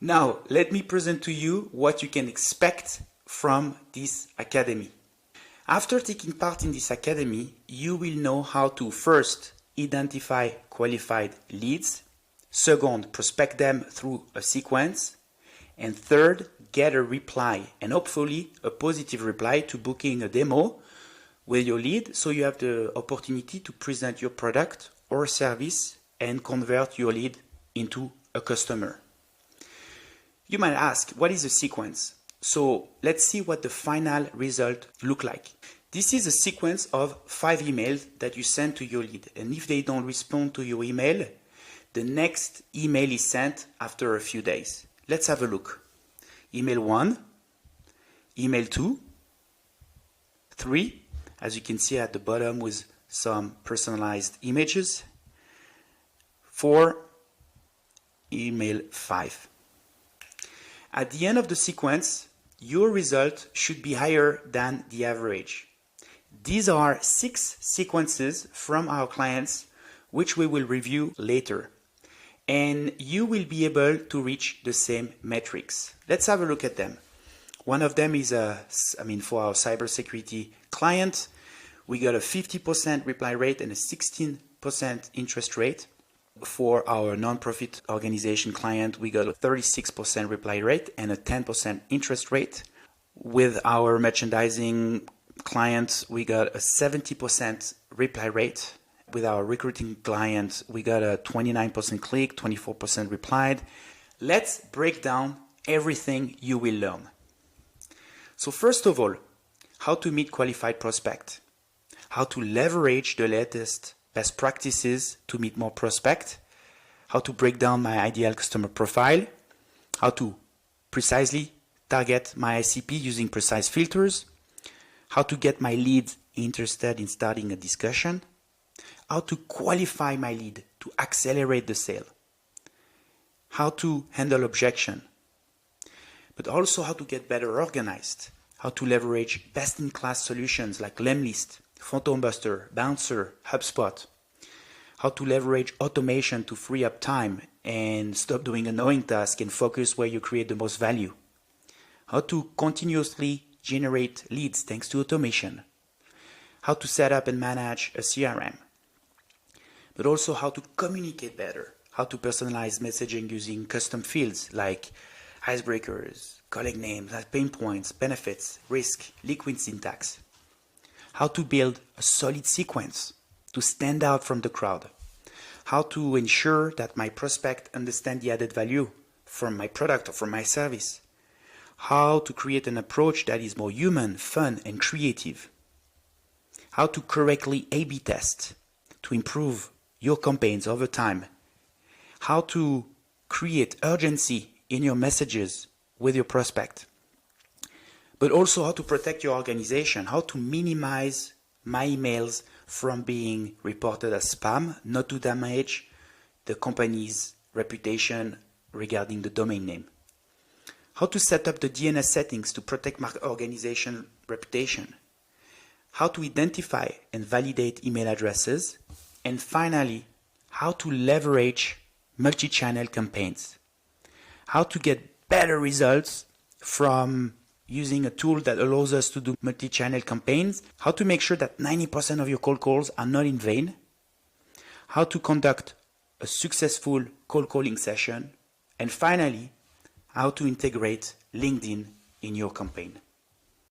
Now, let me present to you what you can expect from this academy. After taking part in this academy, you will know how to first identify qualified leads, second, prospect them through a sequence, and third, get a reply, and hopefully a positive reply to booking a demo with your lead, so you have the opportunity to present your product or service and convert your lead into a customer. You might ask, what is a sequence? So let's see what the final result look like. This is a sequence of 5 emails that you send to your lead, and if they don't respond to your email, the next email is sent after a few days. Let's have a look. Email 1, email 2, 3, as you can see at the bottom with some personalized images, 4, email 5. At the end of the sequence, your result should be higher than the average. These are 6 sequences from our clients, which we will review later. And you will be able to reach the same metrics. Let's have a look at them. One of them is for our cybersecurity client, we got a 50% reply rate and a 16% interest rate. For our nonprofit organization client, we got a 36% reply rate and a 10% interest rate. With our merchandising clients, we got a 70% reply rate. With our recruiting clients, we got a 29% click, 24% replied. Let's break down everything you will learn. So first of all, how to meet qualified prospects, how to leverage the latest best practices to meet more prospects, how to break down my ideal customer profile, how to precisely target my ICP using precise filters, how to get my lead interested in starting a discussion, how to qualify my lead to accelerate the sale, how to handle objection, but also how to get better organized, how to leverage best-in-class solutions like Lemlist, Phantom Buster, Bouncer, HubSpot, how to leverage automation to free up time and stop doing annoying tasks and focus where you create the most value, how to continuously generate leads thanks to automation, how to set up and manage a CRM, but also how to communicate better, how to personalize messaging using custom fields like icebreakers, colleague names, pain points, benefits, risk, liquid syntax, how to build a solid sequence to stand out from the crowd, how to ensure that my prospect understand the added value from my product or from my service, how to create an approach that is more human, fun, and creative, how to correctly A/B test to improve your campaigns over time, how to create urgency in your messages with your prospect, but also how to protect your organization, how to minimize my emails from being reported as spam, not to damage the company's reputation regarding the domain name, how to set up the DNS settings to protect my organization reputation, how to identify and validate email addresses, and finally, how to leverage multi-channel campaigns, how to get better results from using a tool that allows us to do multi-channel campaigns, how to make sure that 90% of your cold calls are not in vain, how to conduct a successful cold calling session, and finally, how to integrate LinkedIn in your campaign.